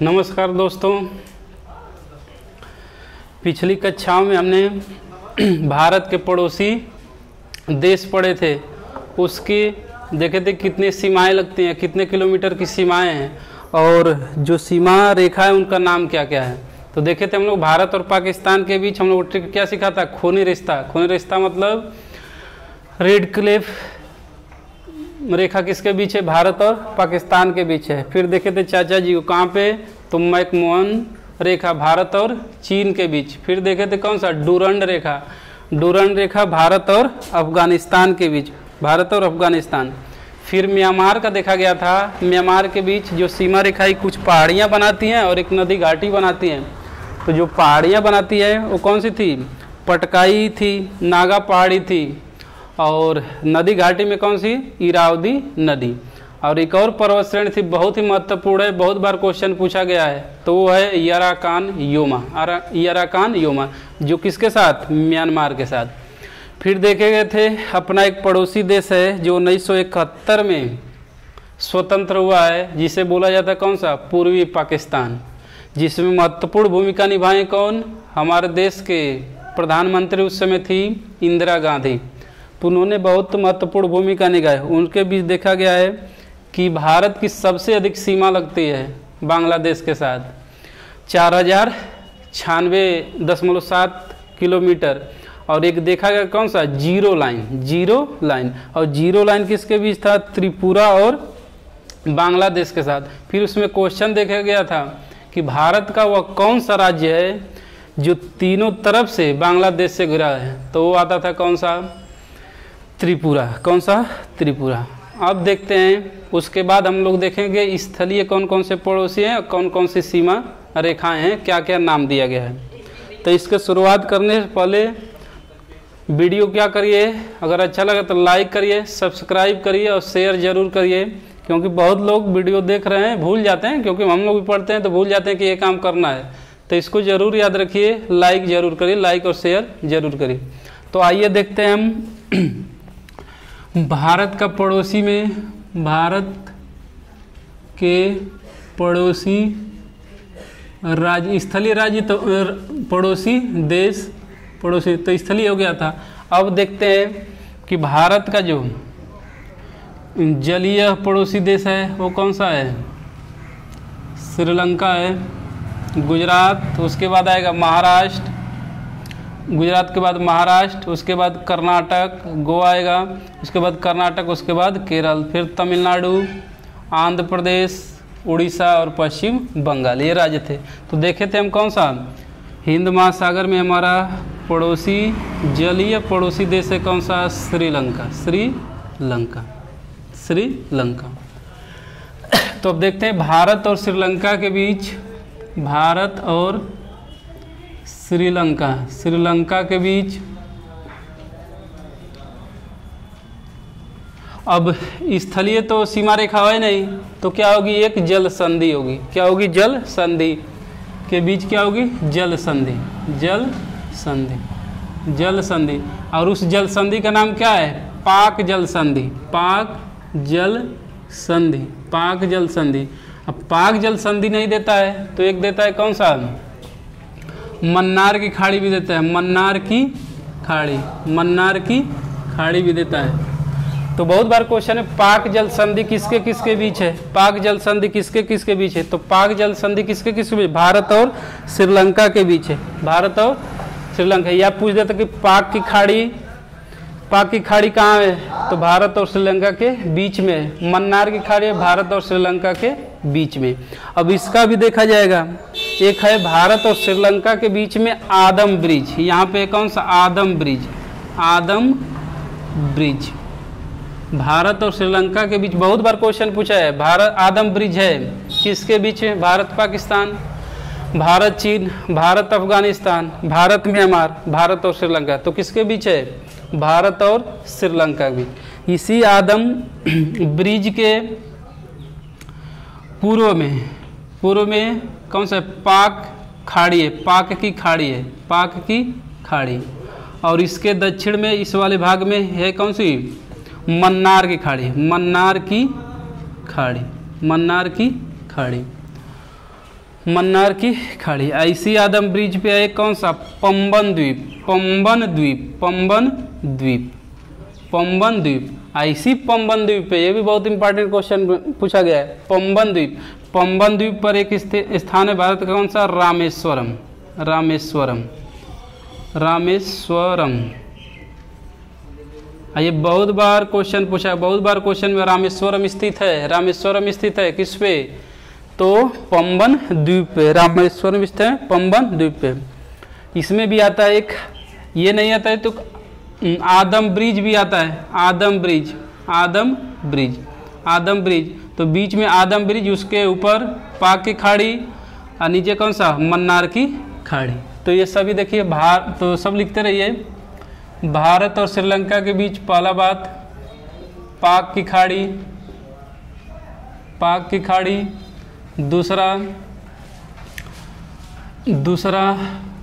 नमस्कार दोस्तों, पिछली कक्षाओं में हमने भारत के पड़ोसी देश पढ़े थे। उसकी देखे थे कितनी सीमाएं लगती हैं, कितने किलोमीटर की सीमाएं हैं और जो सीमा रेखा है उनका नाम क्या क्या है। तो देखे थे हम लोग भारत और पाकिस्तान के बीच हम लोग क्या सीखा था, खूनी रिश्ता। खूनी रिश्ता मतलब रेड क्लिफ रेखा किसके बीच है, भारत और पाकिस्तान के बीच है। फिर देखे थे चाचा जी को कहाँ पे, तो मैकमोहन रेखा भारत और चीन के बीच। फिर देखे थे कौन सा, डूरंड रेखा। डूरंड रेखा भारत और अफगानिस्तान के बीच, भारत और अफगानिस्तान। फिर म्यांमार का देखा गया था, म्यांमार के बीच जो सीमा रेखाएं कुछ पहाड़ियाँ बनाती हैं और एक नदी घाटी बनाती हैं। तो जो पहाड़ियाँ बनाती है वो कौन सी थी, पटकाई थी, नागा पहाड़ी थी, और नदी घाटी में कौन सी, इरावदी नदी। और एक और पर्वत श्रेणी थी, बहुत ही महत्वपूर्ण है, बहुत बार क्वेश्चन पूछा गया है, तो वो है याराकान योमा। याराकान योमा जो किसके साथ, म्यांमार के साथ। फिर देखे गए थे अपना एक पड़ोसी देश है जो 1971 में स्वतंत्र हुआ है, जिसे बोला जाता है कौन सा, पूर्वी पाकिस्तान, जिसमें महत्वपूर्ण भूमिका निभाए कौन, हमारे देश के प्रधानमंत्री उस समय थी इंदिरा गांधी। तो उन्होंने बहुत महत्वपूर्ण भूमिका निभाई। उनके बीच देखा गया है कि भारत की सबसे अधिक सीमा लगती है बांग्लादेश के साथ, 4096.7 किलोमीटर। और एक देखा गया कौन सा, जीरो लाइन। जीरो लाइन, और जीरो लाइन किसके बीच था, त्रिपुरा और बांग्लादेश के साथ। फिर उसमें क्वेश्चन देखा गया था कि भारत का वह कौन सा राज्य है जो तीनों तरफ से बांग्लादेश से घिरा है, तो वो आता था कौन सा, त्रिपुरा। कौन सा, त्रिपुरा। अब देखते हैं उसके बाद हम लोग देखेंगे स्थलीय कौन कौन से पड़ोसी हैं, कौन कौन सी सीमा रेखाएं हैं, क्या क्या नाम दिया गया है। तो इसके शुरुआत करने से पहले वीडियो क्या करिए, अगर अच्छा लगे तो लाइक करिए, सब्सक्राइब करिए और शेयर जरूर करिए, क्योंकि बहुत लोग वीडियो देख रहे हैं भूल जाते हैं, क्योंकि हम लोग भी पढ़ते हैं तो भूल जाते हैं कि ये काम करना है। तो इसको जरूर याद रखिए, लाइक जरूर करिए, लाइक और शेयर जरूर करिए। तो आइए देखते हैं हम भारत का पड़ोसी में, भारत के पड़ोसी राज्य, स्थलीय राज्य तो पड़ोसी देश, पड़ोसी तो स्थलीय हो गया था। अब देखते हैं कि भारत का जो जलीय पड़ोसी देश है वो कौन सा है, श्रीलंका है, गुजरात, उसके बाद आएगा महाराष्ट्र, गुजरात के बाद महाराष्ट्र, उसके बाद कर्नाटक, गोवा आएगा, उसके बाद कर्नाटक, उसके बाद केरल, फिर तमिलनाडु, आंध्र प्रदेश, उड़ीसा और पश्चिम बंगाल, ये राज्य थे। तो देखे थे हम कौन सा, हिंद महासागर में हमारा पड़ोसी जलीय पड़ोसी देश है कौन सा, श्रीलंका। श्रीलंका, श्रीलंका। तो अब देखते हैं भारत और श्रीलंका के बीच, भारत और श्रीलंका, श्रीलंका के बीच अब स्थलीय तो सीमा रेखा है नहीं, तो क्या होगी, एक जल संधि होगी। क्या होगी, जल संधि के बीच क्या होगी, जल संधि, जल संधि, जल संधि। और उस जल संधि का नाम क्या है, पाक जल संधि, पाक जल संधि, पाक जल संधि। अब पाक जल संधि नहीं देता है तो एक देता है कौन सा, मन्नार की खाड़ी भी देता है, मन्नार की खाड़ी, मन्नार की खाड़ी भी देता है। तो बहुत बार क्वेश्चन है पाक जल संधि किसके किसके बीच है, पाक जल संधि किसके किसके बीच है, तो पाक जल संधि किसके किसके बीच, भारत और श्रीलंका के बीच है, भारत और श्रीलंका। या पूछ देता कि पाक की खाड़ी, पाक की खाड़ी कहाँ है, तो भारत और श्रीलंका के बीच में है। मन्नार की खाड़ी है भारत और श्रीलंका के बीच में। अब इसका भी देखा जाएगा, एक है भारत और श्रीलंका के बीच में आदम ब्रिज, यहाँ पे कौन सा, आदम ब्रिज, आदम ब्रिज, भारत और श्रीलंका के बीच। बहुत बार क्वेश्चन पूछा है, भारत आदम ब्रिज है किसके बीच में, भारत पाकिस्तान, भारत चीन, भारत अफगानिस्तान, भारत म्यांमार, भारत और श्रीलंका। तो किसके बीच है, भारत और श्रीलंका के बीच। इसी आदम ब्रिज के पूर्व में कौन सा, पाक खाड़ी है, पाक की खाड़ी है, पाक की खाड़ी। और इसके दक्षिण में इस वाले भाग में है कौन सी, मन्नार की खाड़ी, मन्नार की खाड़ी, मन्नार की खाड़ी। मन्नार की खाड़ी। आईसी आदम ब्रिज पे है कौन सा? पंबन द्वीप, पंबन द्वीप, पंबन द्वीप, पंबन द्वीप। आईसी पंबन द्वीप पे, ये भी बहुत इंपॉर्टेंट क्वेश्चन पूछा गया है। पंबन द्वीप, पंबन द्वीप पर एक स्थान है भारत का कौन सा? रामेश्वरम, रामेश्वरम, रामेश्वरम। ये बहुत बार क्वेश्चन पूछा, बहुत बार क्वेश्चन में रामेश्वरम स्थित है, रामेश्वरम स्थित है किस पे? तो पंबन द्वीप पे, रामेश्वरम स्थित है पंबन द्वीप पे। इसमें भी आता है एक, ये नहीं आता है तो आदम ब्रिज भी आता है, आदम ब्रिज, आदम ब्रिज, आदम ब्रिज। तो बीच में आदम ब्रिज, उसके ऊपर पाक की खाड़ी और नीचे कौन सा? मन्नार की खाड़ी। तो ये सभी देखिए तो सब लिखते रहिए। भारत और श्रीलंका के बीच पहला बात पाक की खाड़ी, पाक की खाड़ी। दूसरा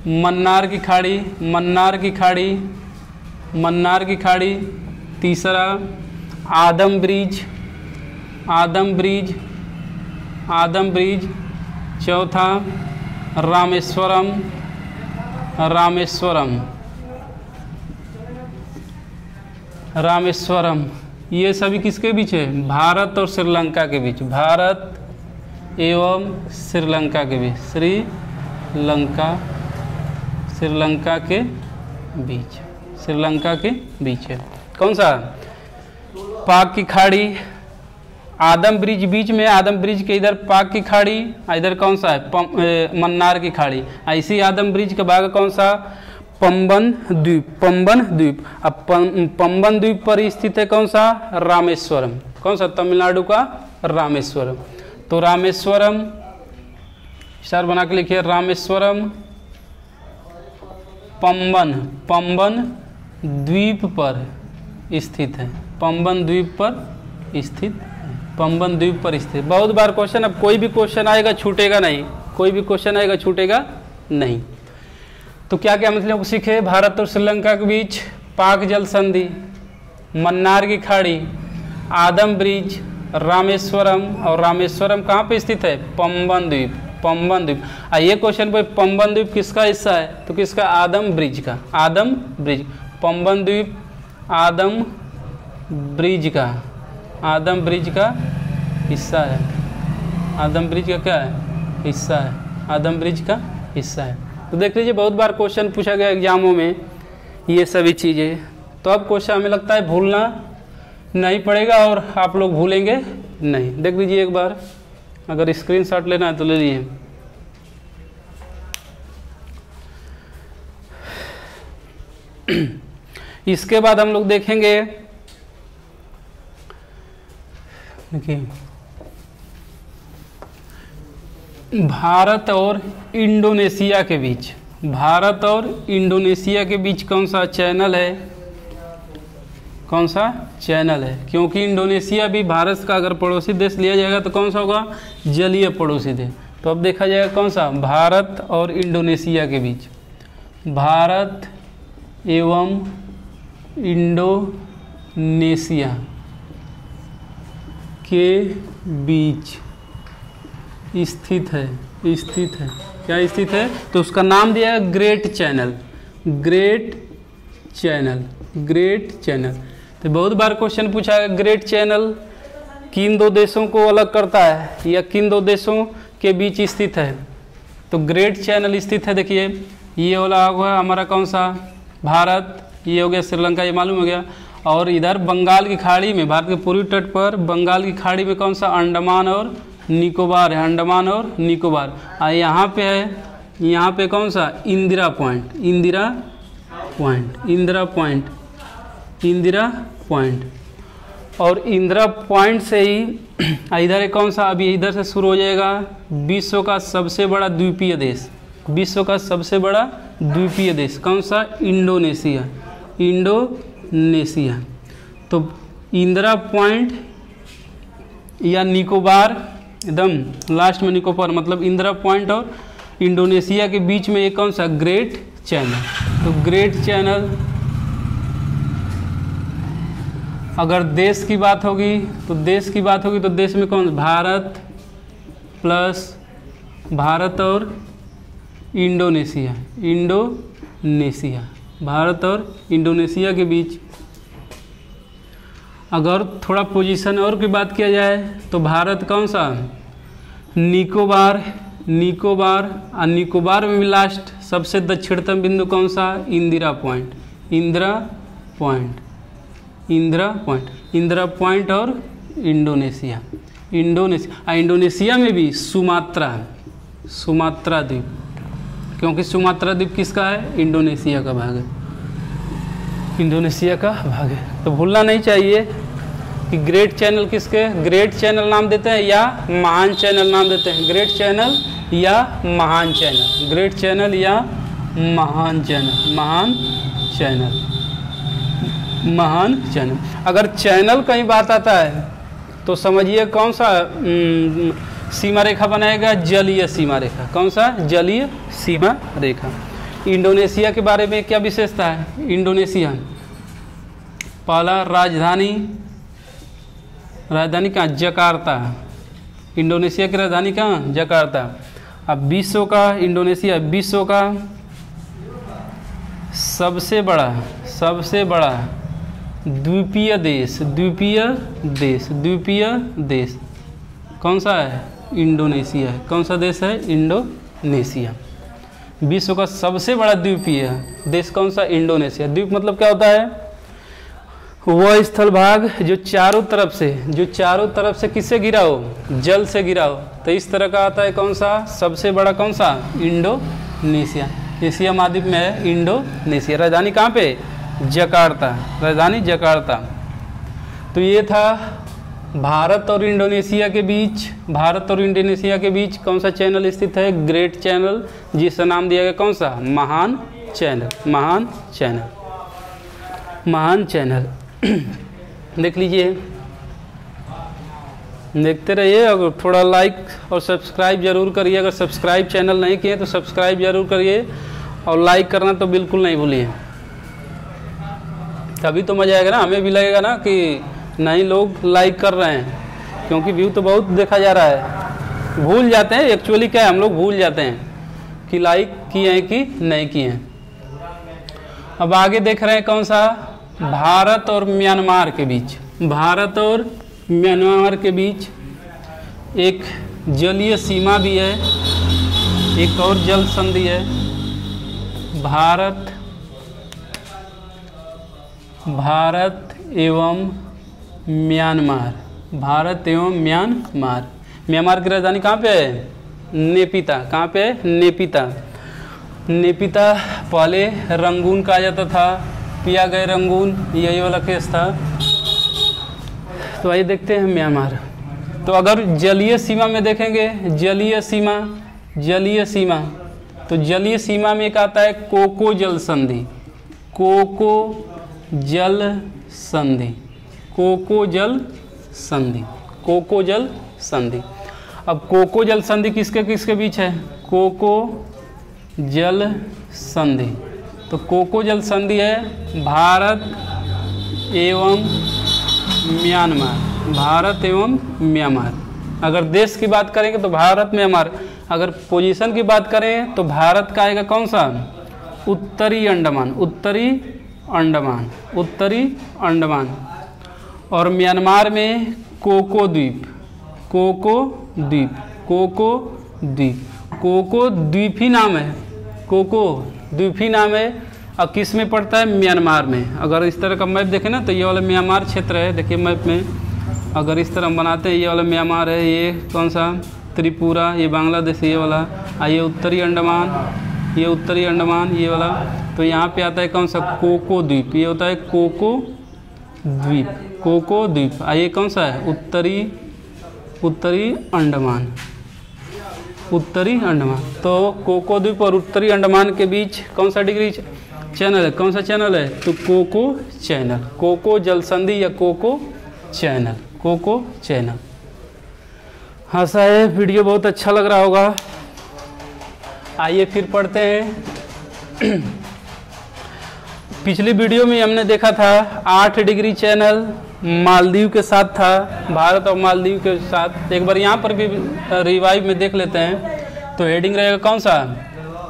मन्नार की खाड़ी, मन्नार की खाड़ी, मन्नार की खाड़ी। तीसरा आदम ब्रिज, आदम ब्रिज, आदम ब्रिज। चौथा रामेश्वरम, रामेश्वरम, रामेश्वरम। ये सभी किसके बीच है? भारत और श्रीलंका के बीच, भारत एवं श्रीलंका के बीच, श्रीलंका, श्रीलंका के बीच, श्रीलंका के बीच है। कौन सा? पाक की खाड़ी, आदम ब्रिज बीच में, आदम ब्रिज के इधर पाक की खाड़ी, इधर कौन सा है? मन्नार की खाड़ी। ऐसी आदम ब्रिज का भाग कौन सा? पंबन द्वीप, पंबन द्वीप। अब पंबन द्वीप पर स्थित है कौन सा? रामेश्वरम। कौन सा? तमिलनाडु का रामेश्वरम। तो रामेश्वरम स्टार बना के लिखिए, रामेश्वरम पंबन, पंबन द्वीप पर स्थित है, पंबन द्वीप पर स्थित, पंबन द्वीप पर स्थित। बहुत बार क्वेश्चन, अब कोई भी क्वेश्चन आएगा छूटेगा नहीं, कोई भी क्वेश्चन आएगा छूटेगा नहीं। तो क्या क्या मतलब सीखे? भारत और श्रीलंका के बीच पाक जल संधि, मन्नार की खाड़ी, आदम ब्रिज, रामेश्वरम। और रामेश्वरम कहाँ पे स्थित है? पंबन द्वीप, पंबन द्वीप। ये क्वेश्चन पे पंबन द्वीप किसका हिस्सा है? तो किसका? आदम ब्रिज का, आदम ब्रिज। पंबन द्वीप आदम ब्रिज का, आदम ब्रिज का हिस्सा है, आदम ब्रिज का क्या है? हिस्सा है, आदम ब्रिज का हिस्सा है। तो देख लीजिए बहुत बार क्वेश्चन पूछा गया एग्जामों में ये सभी चीज़ें। तो अब क्वेश्चन हमें लगता है भूलना नहीं पड़ेगा और आप लोग भूलेंगे नहीं। देख लीजिए एक बार, अगर स्क्रीनशॉट लेना है तो ले लीजिए। इसके बाद हम लोग देखेंगे, देखिए भारत और इंडोनेशिया के बीच, भारत और इंडोनेशिया के बीच कौन सा चैनल है? कौन सा चैनल है? क्योंकि इंडोनेशिया भी भारत का अगर पड़ोसी देश लिया जाएगा तो कौन सा होगा? जलीय पड़ोसी देश। तो अब देखा जाएगा कौन सा? भारत और इंडोनेशिया के बीच, भारत एवं इंडोनेशिया के बीच स्थित है, स्थित है। क्या स्थित है? तो उसका नाम दिया है great channel, great channel, great channel. तो बहुत बार क्वेश्चन पूछा है ग्रेट चैनल किन दो देशों को अलग करता है या किन दो देशों के बीच स्थित है? तो ग्रेट चैनल स्थित है, देखिए ये वाला होगा हमारा कौन सा? भारत, ये हो गया श्रीलंका, ये मालूम हो गया। और इधर बंगाल की खाड़ी में, भारत के पूर्वी तट पर बंगाल की खाड़ी में कौन सा? अंडमान और निकोबार है, अंडमान और निकोबार। यहाँ पे है, यहाँ पे कौन सा? Indira point, Indira point, Indira point, Indira point. और इंदिरा पॉइंट से ही इधर है कौन सा? अभी इधर से शुरू हो जाएगा विश्व का सबसे बड़ा द्वीपीय देश, विश्व का सबसे बड़ा द्वीपीय देश कौन सा? Indonesia, Indonesia. तो इंदिरा पॉइंट या निकोबार, एकदम लास्ट में निकोबार, मतलब इंदिरा पॉइंट और इंडोनेशिया के बीच में एक कौन सा? Great channel. तो ग्रेट चैनल, अगर देश की बात होगी तो देश की बात होगी तो देश में कौन? भारत प्लस भारत और इंडोनेशिया, इंडोनेशिया, भारत और इंडोनेशिया के बीच अगर थोड़ा पोजीशन और की बात किया जाए तो भारत कौन सा, निकोबार, निकोबार, और निकोबार में भी लास्ट सबसे दक्षिणतम बिंदु कौन सा, Indira point, Indira point, Indira point, Indira point और इंडोनेशिया, इंडोनेशिया, इंडोनेशिया में भी सुमात्रा, सुमात्रा द्वीप, क्योंकि सुमात्रा द्वीप किसका है, इंडोनेशिया का भाग है, इंडोनेशिया का भाग है। तो भूलना नहीं चाहिए कि ग्रेट चैनल किसके, ग्रेट चैनल नाम देते हैं या महान चैनल नाम देते हैं, ग्रेट चैनल या महान चैनल, ग्रेट चैनल या महान चैनल, महान चैनल, महान चैनल। अगर चैनल कहीं बात आता है तो समझिए कौन सा सीमा रेखा बनाएगा, जलीय सीमा रेखा, कौन सा, जलीय सीमा रेखा। इंडोनेशिया के बारे में क्या विशेषता है, इंडोनेशिया पहला राजधानी, राजधानी कहाँ, जकार्ता, इंडोनेशिया की राजधानी कहाँ, जकार्ता। अब विश्व का, इंडोनेशिया विश्व का सबसे बड़ा, सबसे बड़ा द्वीपीय देश, द्वीपीय देश, द्वीपीय देश कौन सा है, इंडोनेशिया है। कौन सा देश है, इंडोनेशिया। विश्व का सबसे बड़ा द्वीपीय देश कौन सा, इंडोनेशिया। द्वीप मतलब क्या होता है, वह स्थल भाग जो चारों तरफ से, जो चारों तरफ से किससे घिरा हो, जल से घिरा हो। तो इस तरह का आता है कौन सा, सबसे बड़ा कौन सा, इंडोनेशिया। एशिया महाद्वीप में है इंडोनेशिया। राजधानी कहाँ पे, जकार्ता, राजधानी जकार्ता। तो ये था भारत और इंडोनेशिया के बीच, भारत और इंडोनेशिया के बीच कौन सा चैनल स्थित है, ग्रेट चैनल, जिसका नाम दिया गया कौन सा, महान चैनल, महान चैनल, महान चैनल। देख लीजिए, देखते रहिए और थोड़ा लाइक और सब्सक्राइब जरूर करिए। अगर सब्सक्राइब चैनल नहीं किए तो सब्सक्राइब जरूर करिए और लाइक करना तो बिल्कुल नहीं भूलिए, तभी तो मज़ा आएगा ना, हमें भी लगेगा ना कि नहीं लोग लाइक कर रहे हैं, क्योंकि व्यू तो बहुत देखा जा रहा है। भूल जाते हैं एक्चुअली क्या है, हम लोग भूल जाते हैं कि लाइक किए हैं कि नहीं किए हैं। अब आगे देख रहे हैं कौन सा, भारत और म्यांमार के बीच, भारत और म्यांमार के बीच एक जलीय सीमा भी है, एक और जल संधि है। भारत, भारत एवं म्यांमार, भारत एवं म्यांमार। म्यांमार की राजधानी कहाँ पे है, नेपिता। कहाँ पे है, नेपिता। नेपिता पहले रंगून कहा जाता था, पिया गए रंगून, यही वाला केस था। तो आइए देखते हैं म्यांमार। तो अगर जलीय सीमा में देखेंगे, जलीय सीमा, जलीय सीमा, तो जलीय सीमा में एक आता है कोको जल संधि, कोको जल संधि, कोको जल संधि, कोको जल संधि। अब कोको जल संधि किसके किसके बीच है, कोको जल संधि। तो कोको जल संधि है भारत एवं म्यांमार, भारत एवं म्यांमार। अगर देश की बात करेंगे तो भारत म्यांमार, अगर पोजीशन की बात करें तो भारत का आएगा कौन सा, उत्तरी अंडमान, उत्तरी अंडमान, उत्तरी अंडमान। और म्यांमार में कोको द्वीप, कोको द्वीप, कोको द्वीप, कोको द्वीप ही नाम है, कोको द्वीप ही नाम है। और किस में पड़ता है, म्यांमार में। अगर इस तरह का मैप देखें ना तो ये वाला म्यांमार क्षेत्र है, देखिए मैप में अगर इस तरह हम बनाते हैं, ये वाला म्यांमार है, ये कौन सा, त्रिपुरा, ये बांग्लादेश, ये वाला, ये उत्तरी अंडमान, ये उत्तरी अंडमान, ये वाला। तो यहाँ पे आता है कौन सा, कोको द्वीप, ये होता है कोको द्वीप, कोको द्वीप। ये कौन सा है, उत्तरी, उत्तरी अंडमान, उत्तरी अंडमान। तो कोको द्वीप और उत्तरी अंडमान के बीच कौन सा डिग्री चैनल है, कौन सा चैनल है, तो कोको चैनल, कोको जल संधि या कोको चैनल, कोको चैनल। आशा है वीडियो बहुत अच्छा लग रहा होगा। आइए फिर पढ़ते हैं। पिछली वीडियो में हमने देखा था 8 डिग्री चैनल मालदीव के साथ था, भारत और मालदीव के साथ। एक बार यहाँ पर भी रिवाइव में देख लेते हैं तो हेडिंग रहेगा कौन सा,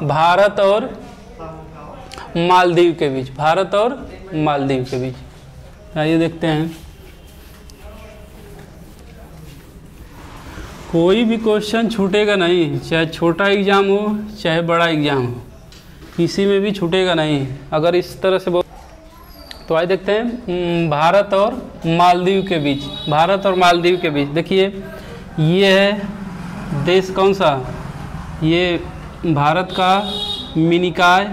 भारत और मालदीव के बीच, भारत और मालदीव के बीच। आइए देखते हैं, कोई भी क्वेश्चन छूटेगा नहीं, चाहे छोटा एग्जाम हो चाहे बड़ा एग्जाम हो, किसी में भी छूटेगा नहीं अगर इस तरह से। तो आइए देखते हैं भारत और मालदीव के बीच, भारत और मालदीव के बीच। देखिए ये है देश कौन सा, ये भारत का मिनिकाय,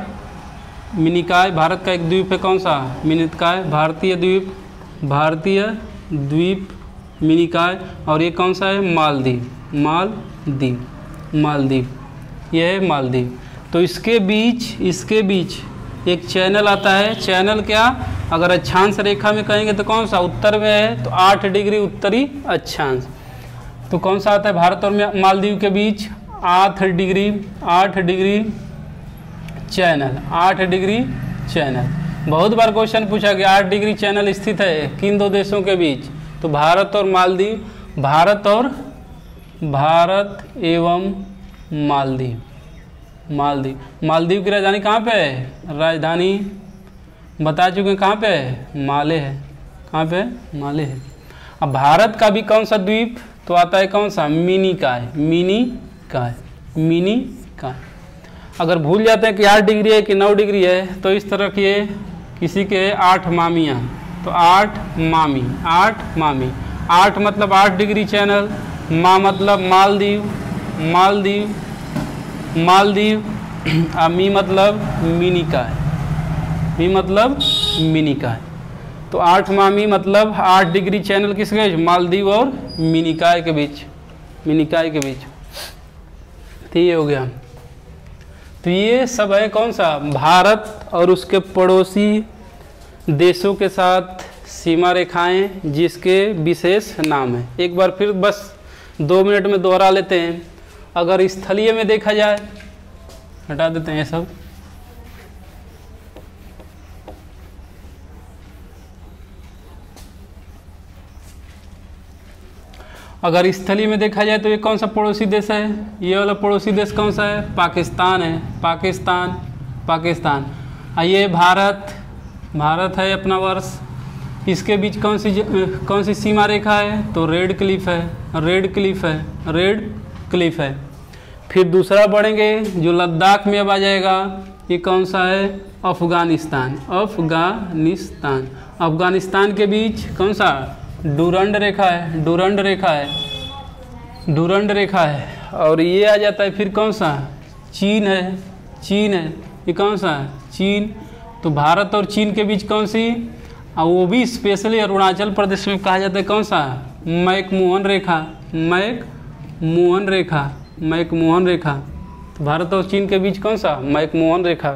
मिनिकाय भारत का एक द्वीप है कौन सा, मिनिकाय, भारतीय द्वीप, भारतीय द्वीप मिनिकाय। और ये कौन सा है, मालदीव, मालदीव, मालदीव, ये है मालदीव। तो इसके बीच एक चैनल आता है, चैनल क्या, अगर अक्षांश रेखा में कहेंगे तो कौन सा, उत्तर में है तो 8 डिग्री उत्तरी अक्षांश। तो कौन सा आता है भारत और मालदीव के बीच, 8 डिग्री चैनल, 8 डिग्री चैनल। बहुत बार क्वेश्चन पूछा गया 8 डिग्री चैनल स्थित है किन दो देशों के बीच, तो भारत और मालदीव, भारत एवं मालदीव, मालदीव की राजधानी कहाँ पे है, राजधानी बता चुके हैं कहाँ पे है, माले है, कहाँ पे है, माले है। अब भारत का भी कौन सा द्वीप, तो आता है कौन सा, मिनिकाय, मिनिकाय, मिनिकाय। अगर भूल जाते हैं कि 8 डिग्री है कि 9 डिग्री है, तो इस तरह की किसी के 8 मामियाँ, तो 8 मामी, 8 मामी, 8 मतलब 8 डिग्री चैनल, माँ मतलब मालदीव, मालदीव, मालदीव, मी मतलब मिनिकाय, मी मतलब मिनिकाय। तो 8 मामी मतलब 8 डिग्री चैनल किसके बीच, मालदीव और मिनिकाय के बीच, मिनिकाय के बीच। तो ये हो गया। तो ये सब है कौन सा, भारत और उसके पड़ोसी देशों के साथ सीमा रेखाएं जिसके विशेष नाम है। एक बार फिर बस 2 मिनट में दोहरा लेते हैं। अगर स्थलीय में देखा जाए, हटा देते हैं सब, अगर स्थलीय में देखा जाए तो ये कौन सा पड़ोसी देश है, ये वाला पड़ोसी देश कौन सा है, पाकिस्तान है, पाकिस्तान, पाकिस्तान। ये भारत है अपना वर्ष, इसके बीच कौन सी सीमा रेखा है, तो रेड क्लिफ है, रेड क्लिफ है, रेड क्लिफ है। फिर दूसरा बढ़ेंगे जो लद्दाख में अब आ जाएगा, ये कौन सा है, अफगानिस्तान, अफगानिस्तान। अफगानिस्तान के बीच कौन सा, डूरंड रेखा है, डूरंड रेखा है, डूरंड रेखा है। और ये आ जाता है फिर कौन सा, चीन है, चीन है, ये कौन सा है, चीन। तो भारत और चीन के बीच कौन सी, वो भी स्पेशली अरुणाचल प्रदेश में कहा जाता है कौन सा, मैकमोहन रेखा, मैकमोहन रेखा, मैकमोहन रेखा। तो भारत और चीन के बीच कौन सा, मैकमोहन रेखा।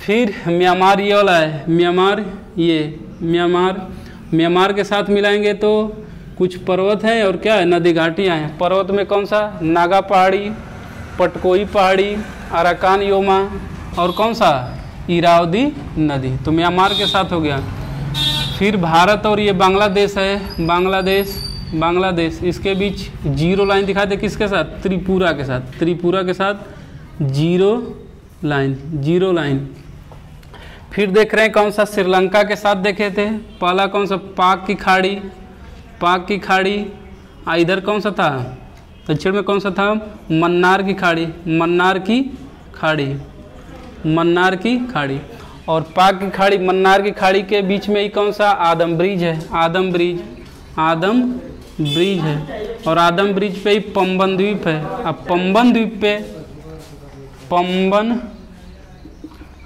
फिर म्यांमार ये वाला है, म्यांमार, ये म्यांमार के साथ मिलाएंगे तो कुछ पर्वत हैं और क्या है, नदी घाटियाँ हैं। पर्वत में कौन सा, नागा पहाड़ी, पटकोई पहाड़ी, अराकान योमा और कौन सा, इरावदी नदी। तो म्यांमार के साथ हो गया। फिर भारत और ये बांग्लादेश है, बांग्लादेश, इसके बीच जीरो लाइन दिखा दे किसके साथ, त्रिपुरा के साथ, त्रिपुरा के साथ जीरो लाइन। फिर देख रहे हैं कौन सा, श्रीलंका के साथ देखे थे, पहला कौन सा, पाक की खाड़ी। इधर कौन सा था, दक्षिण में कौन सा था, मन्नार की खाड़ी। और पाक की खाड़ी, मन्नार की खाड़ी के बीच में ही कौन सा, आदम ब्रिज है, आदम ब्रिज है। और आदम ब्रिज पे ही पंबन द्वीप है। अब पंबन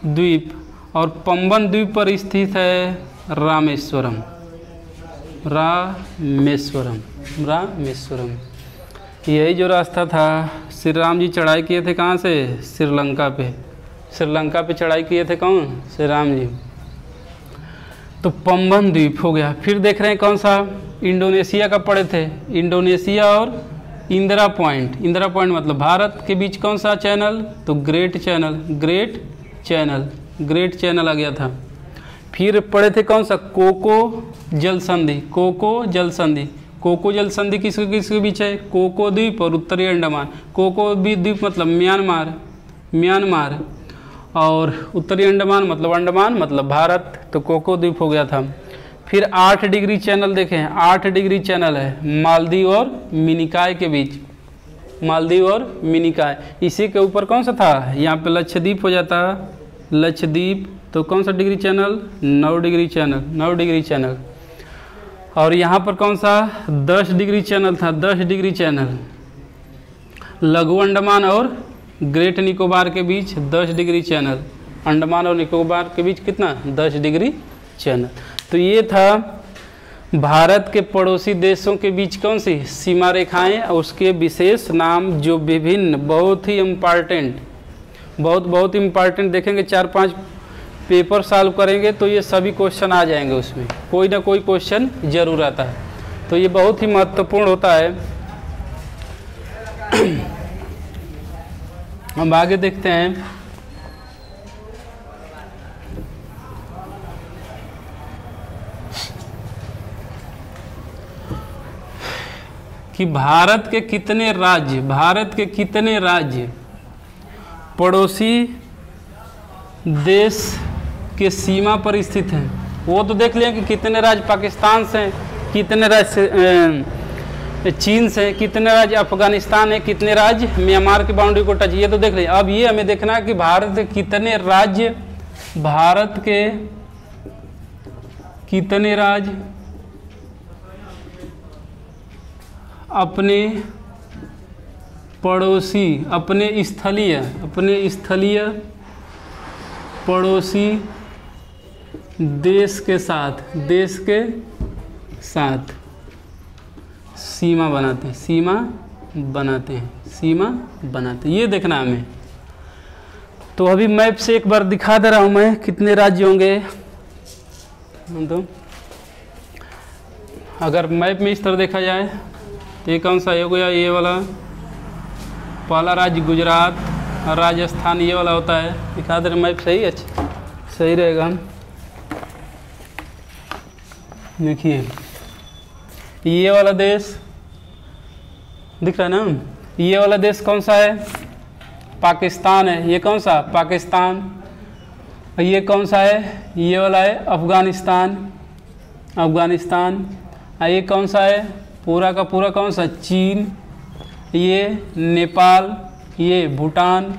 द्वीप और पंबन द्वीप पर स्थित है रामेश्वरम। यही जो रास्ता था, श्री राम जी चढ़ाई किए थे कहाँ से, श्रीलंका पे चढ़ाई किए थे कौन, श्री राम जी। तो पंबन द्वीप हो गया। फिर देख रहे हैं कौन सा, इंडोनेशिया का पड़े थे, इंडोनेशिया और इंदिरा पॉइंट मतलब भारत के बीच कौन सा चैनल, तो ग्रेट चैनल आ गया था। फिर पढ़े थे कौन सा, कोको जल संधि, कोको जल संधि किसके किसके बीच है? कोको द्वीप और उत्तरी अंडमान। कोको द्वीप मतलब म्यांमार और उत्तरी अंडमान मतलब भारत, तो कोको द्वीप हो गया था। फिर 8 डिग्री चैनल देखें, 8 डिग्री चैनल है मालदीव और मिनिकॉय के बीच, मालदीव और मिनिकॉय। इसी के ऊपर कौन सा था? यहाँ पे लक्षद्वीप हो जाता, लक्षद्वीप, तो कौन सा degree channel? 9 degree channel, 9 degree channel. और यहाँ पर कौन सा? 10 डिग्री चैनल था, 10 डिग्री चैनल। लघु अंडमान और ग्रेट निकोबार के बीच 10 डिग्री चैनल, अंडमान और निकोबार के बीच कितना? 10 डिग्री चैनल। तो ये था भारत के पड़ोसी देशों के बीच कौन सी सीमा रेखाएं और उसके विशेष नाम, जो विभिन्न बहुत ही इम्पॉर्टेंट, बहुत इम्पॉर्टेंट देखेंगे। 4-5 पेपर सॉल्व करेंगे तो ये सभी क्वेश्चन आ जाएंगे, उसमें कोई ना कोई क्वेश्चन जरूर आता है, तो ये बहुत ही महत्वपूर्ण होता है। हम आगे देखते हैं। कि भारत के कितने राज्य पड़ोसी देश के सीमा पर स्थित हैं। वो तो देख लिया कि कितने राज्य पाकिस्तान से, कितने राज्य चीन से, कितने राज्य अफगानिस्तान है, कितने राज्य म्यांमार की बाउंड्री को टच, ये तो देख लिया। अब ये हमें देखना है कि भारत के कितने राज्य अपने पड़ोसी, अपने स्थलीय पड़ोसी देश के साथ सीमा बनाते हैं, ये देखना हमें। तो अभी मैप से एक बार दिखा दे रहा हूँ मैं कितने राज्य होंगे। तो अगर मैप में इस तरह देखा जाए तो ये कौन सा हो गया? ये वाला पहला राज्य गुजरात, राजस्थान, ये वाला होता है। दिखा दे रहे मैप, सही, अच्छा सही रहेगा। देखिए ये वाला देश दिख रहा है ना, ये वाला देश कौन सा है? पाकिस्तान है। ये कौन सा? पाकिस्तान। ये कौन सा है? ये वाला है अफगानिस्तान। ये कौन सा है? पूरा का पूरा कौन सा? चीन। ये नेपाल, ये भूटान,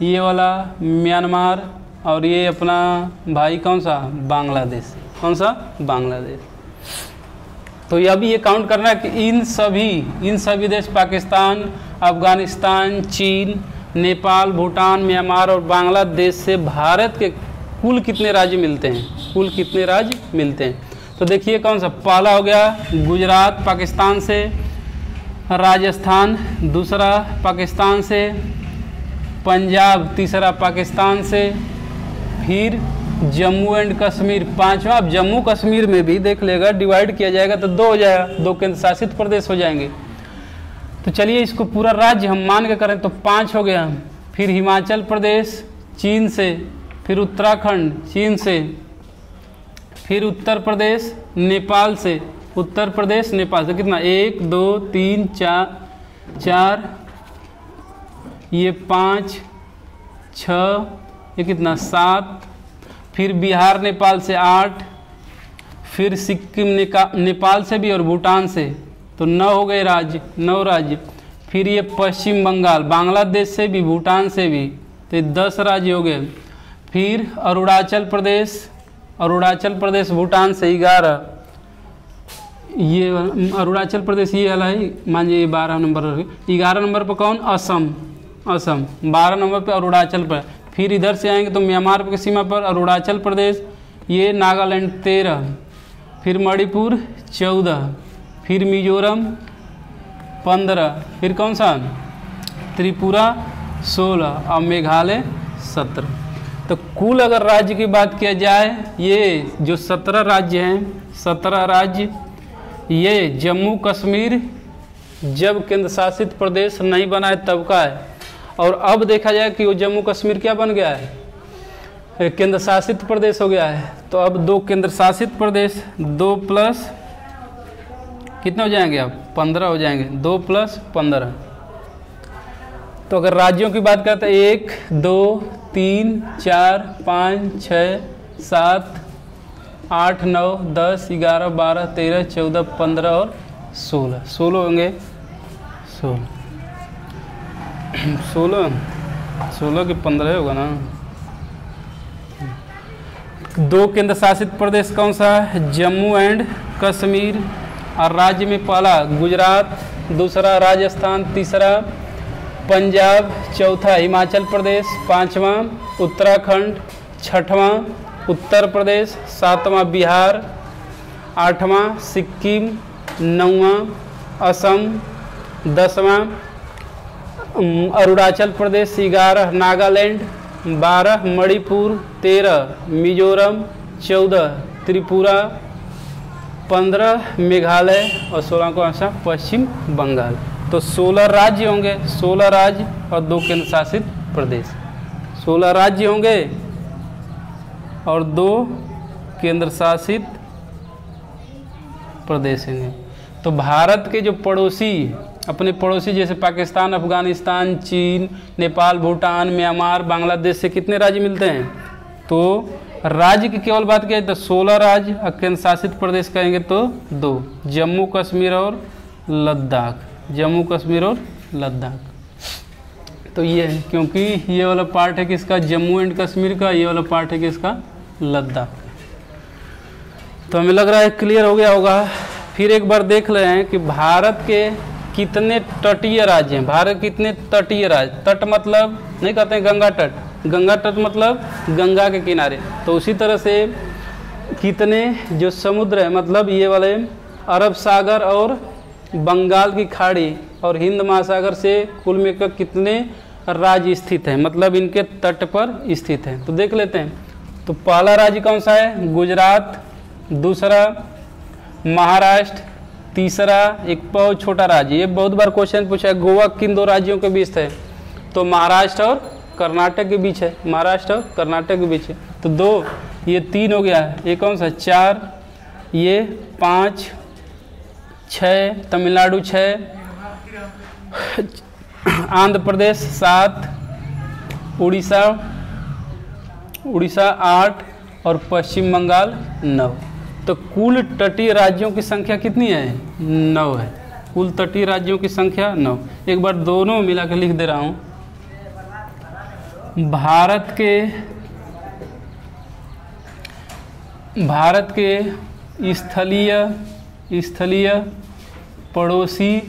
ये वाला म्यांमार, और ये अपना भाई कौन सा? बांग्लादेश। कौन सा? बांग्लादेश। तो अभी ये काउंट करना है कि इन सभी देश, पाकिस्तान, अफगानिस्तान, चीन, नेपाल, भूटान, म्यांमार और बांग्लादेश से भारत के कुल कितने राज्य मिलते हैं। तो देखिए कौन सा? पहला हो गया गुजरात पाकिस्तान से, राजस्थान दूसरा पाकिस्तान से, पंजाब तीसरा पाकिस्तान से, फिर जम्मू एंड कश्मीर पांचवा। अब जम्मू कश्मीर में भी देख लेगा, डिवाइड किया जाएगा तो 2 हो जाएगा, 2 केंद्र शासित प्रदेश हो जाएंगे। तो चलिए इसको पूरा राज्य हम मान के करें तो 5 हो गया। फिर हिमाचल प्रदेश चीन से, फिर उत्तराखंड चीन से, फिर उत्तर प्रदेश नेपाल से, कितना? 1 2 3 4, ये 5 6, ये कितना? 7, फिर बिहार नेपाल से 8, फिर सिक्किम नेपाल से भी और भूटान से, तो 9 हो गए राज्य, 9 राज्य। फिर ये पश्चिम बंगाल बांग्लादेश से भी, भूटान से भी, तो 10 राज्य हो गए। फिर अरुणाचल प्रदेश भूटान से 11, ये अरुणाचल प्रदेश ये वाला है, मान लीजिए 12 नंबर। 11 नंबर पर कौन? असम। 12 नंबर पर अरुणाचल प्रदेश। फिर इधर से आएंगे तो म्यांमार की सीमा पर अरुणाचल प्रदेश, ये नागालैंड 13, फिर मणिपुर 14, फिर मिजोरम 15, फिर कौन सा? त्रिपुरा 16 और मेघालय 17। तो कुल अगर राज्य की बात किया जाए, ये जो 17 राज्य हैं, 17 राज्य, ये जम्मू कश्मीर जब केंद्र शासित प्रदेश नहीं बना है तब का है। और अब देखा जाए कि वो जम्मू कश्मीर क्या बन गया है? केंद्र शासित प्रदेश हो गया है। तो अब 2 केंद्र शासित प्रदेश, 2 + कितने हो जाएंगे अब 15 हो जाएंगे, 2 + 15। तो अगर राज्यों की बात करते हैं 1 2 3 4 5 6 7 8 9 10 11 12 13 14 15 और 16 होंगे। 16 के 15 होगा ना। 2 केंद्र शासित प्रदेश कौन सा है? जम्मू एंड कश्मीर। और राज्य में पहला गुजरात, दूसरा राजस्थान, तीसरा पंजाब, चौथा हिमाचल प्रदेश, पांचवा उत्तराखंड, छठवां उत्तर प्रदेश, सातवां बिहार, आठवां सिक्किम, नौवां असम, 10वां अरुणाचल प्रदेश, 11 नागालैंड, 12 मणिपुर, 13 मिजोरम, 14 त्रिपुरा, 15 मेघालय और 16 कौन सा? पश्चिम बंगाल। तो 16 राज्य होंगे, 16 राज्य और 2 केंद्र शासित प्रदेश। 16 राज्य होंगे और 2 केंद्र शासित प्रदेश होंगे। तो भारत के जो पड़ोसी, अपने पड़ोसी जैसे पाकिस्तान, अफगानिस्तान, चीन, नेपाल, भूटान, म्यांमार, बांग्लादेश से कितने राज्य मिलते हैं? तो राज्य की केवल बात किया तो 16 राज्य, और केंद्र शासित प्रदेश कहेंगे तो 2, जम्मू कश्मीर और लद्दाख। जम्मू कश्मीर और लद्दाख। तो ये है, क्योंकि ये वाला पार्ट है किसका? जम्मू एंड कश्मीर का। ये वाला पार्ट है किसका? लद्दाख। तो हमें लग रहा है क्लियर हो गया होगा। फिर एक बार देख रहे हैं कि भारत के कितने तटीय राज्य हैं। भारत कितने तटीय राज्य? तट मतलब नहीं कहते हैं गंगा तट, गंगा तट मतलब गंगा के किनारे। तो उसी तरह से कितने जो समुद्र है, मतलब ये वाले अरब सागर और बंगाल की खाड़ी और हिंद महासागर से कुल मिलकर कितने राज्य स्थित हैं, मतलब इनके तट पर स्थित हैं। तो देख लेते हैं। तो पहला राज्य कौन सा है? गुजरात, दूसरा महाराष्ट्र, तीसरा एक बहुत छोटा राज्य, ये बहुत बार क्वेश्चन पूछा है, गोवा किन 2 राज्यों के बीच है? तो महाराष्ट्र और कर्नाटक के बीच है। महाराष्ट्र और कर्नाटक के बीच है। तो 2, ये 3 हो गया। ये कौन सा? 4, ये 5, 6 तमिलनाडु, 6 आंध्र प्रदेश, 7 उड़ीसा 8 और पश्चिम बंगाल 9। तो कुल तटीय राज्यों की संख्या कितनी है? 9 है। कुल तटीय राज्यों की संख्या 9। एक बार दोनों मिला के लिख दे रहा हूँ। भारत के स्थलीय पड़ोसी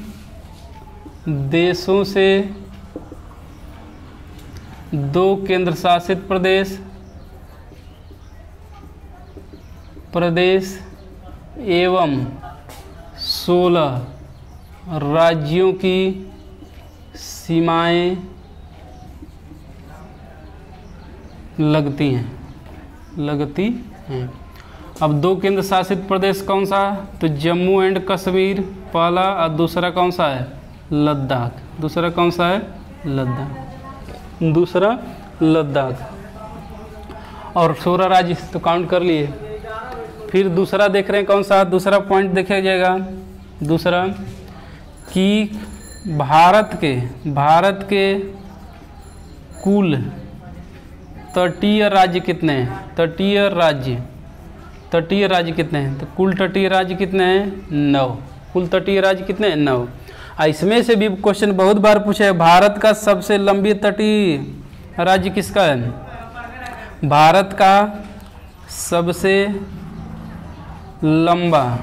देशों से 2 केंद्र शासित प्रदेश एवं 16 राज्यों की सीमाएं लगती हैं। अब 2 केंद्र शासित प्रदेश कौन सा? तो जम्मू एंड कश्मीर पहला, और दूसरा कौन सा है? लद्दाख। दूसरा कौन सा है? लद्दाख। और 16 राज्य तो काउंट कर लिए। फिर दूसरा देख रहे हैं कौन सा? दूसरा पॉइंट देखा जाएगा। दूसरा कि भारत के कुल तटीय राज्य कितने हैं? तटीय राज्य कितने हैं? तो कुल तटीय राज्य कितने हैं? 9। कुल तटीय राज्य कितने हैं? 9। इसमें से भी क्वेश्चन बहुत बार पूछा है, भारत का सबसे लंबी तटीय राज्य किसका है? भारत का सबसे लंबा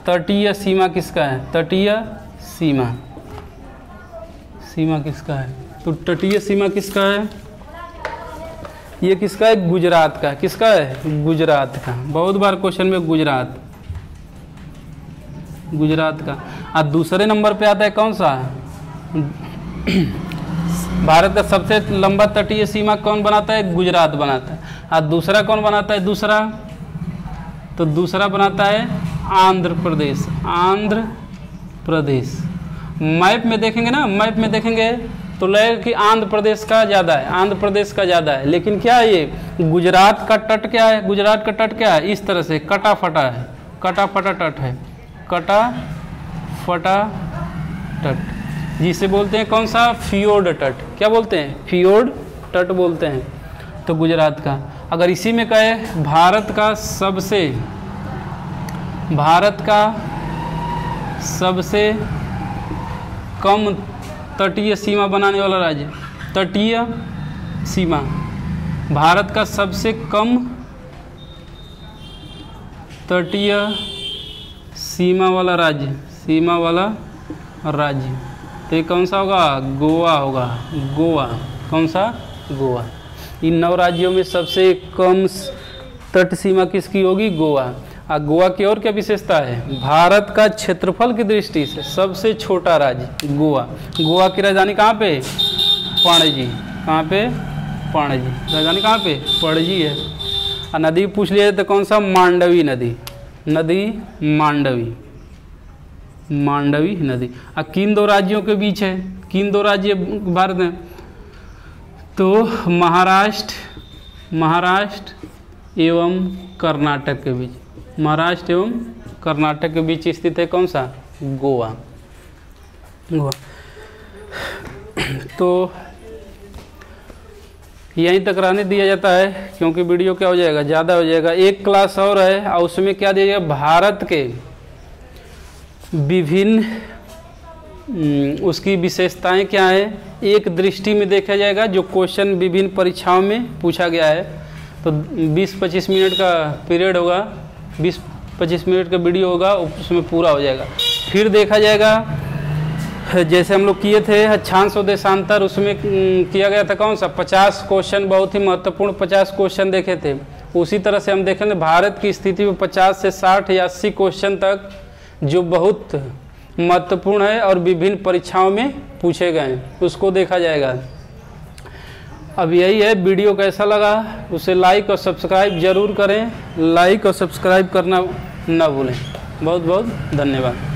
तटीय सीमा किसका है? तटीय सीमा किसका है? तो तटीय सीमा किसका है? ये किसका है? गुजरात का। किसका है? गुजरात का। बहुत बार क्वेश्चन में गुजरात का। और दूसरे नंबर पे आता है कौन सा? भारत का सबसे लंबा तटीय सीमा कौन बनाता है? गुजरात बनाता है। और दूसरा कौन बनाता है? दूसरा बनाता है आंध्र प्रदेश। मैप में देखेंगे ना, तो लगेगा कि आंध्र प्रदेश का ज़्यादा है, लेकिन क्या है ये? गुजरात का तट क्या है? इस तरह से कटा फटा तट है। कटा फटा तट, जिसे बोलते हैं कौन सा, फियोर्ड तट। क्या बोलते हैं, फियोर्ड तट बोलते हैं, तो गुजरात का। अगर इसी में कहे भारत का सबसे कम तटीय सीमा बनाने वाला राज्य, तटीय सीमा, भारत का सबसे कम तटीय सीमा वाला राज्य, तो ये कौन सा होगा, गोवा होगा, गोवा। कौन सा, गोवा। इन 9 राज्यों में सबसे कम तट सीमा किसकी होगी, गोवा। और गोवा की और क्या विशेषता है, भारत का क्षेत्रफल की दृष्टि से सबसे छोटा राज्य गोवा। गोवा की राजधानी कहाँ पे, पणजी। कहाँ पे, पणजी। राजधानी कहाँ पे, पणजी है। और नदी पूछ लिया तो कौन सा, मांडवी नदी, मांडवी नदी। और किन 2 राज्यों के बीच है, किन 2 राज्य भारत में, तो महाराष्ट्र एवं कर्नाटक के बीच, महाराष्ट्र एवं कर्नाटक के बीच स्थित है कौन सा, गोवा। तो यहीं तक रहने दिया जाता है, क्योंकि वीडियो क्या हो जाएगा, ज़्यादा हो जाएगा। एक क्लास और है और उसमें क्या दिया जाएगा, भारत के विभिन्न उसकी विशेषताएं क्या है, एक दृष्टि में देखा जाएगा। जो क्वेश्चन विभिन्न परीक्षाओं में पूछा गया है, तो 20-25 मिनट का पीरियड होगा, 20-25 मिनट का वीडियो होगा, उसमें पूरा हो जाएगा। फिर देखा जाएगा जैसे हम लोग किए थे अक्षांश और देशांतर, उसमें किया गया था कौन सा, 50 क्वेश्चन, बहुत ही महत्वपूर्ण 50 क्वेश्चन देखे थे। उसी तरह से हम देखेंगे भारत की स्थिति में 50 से 60 या 80 क्वेश्चन तक जो बहुत महत्वपूर्ण है और विभिन्न परीक्षाओं में पूछे गए हैं, उसको देखा जाएगा। अब यही है, वीडियो कैसा लगा उसे लाइक और सब्सक्राइब जरूर करें, लाइक और सब्सक्राइब करना ना भूलें। बहुत बहुत धन्यवाद।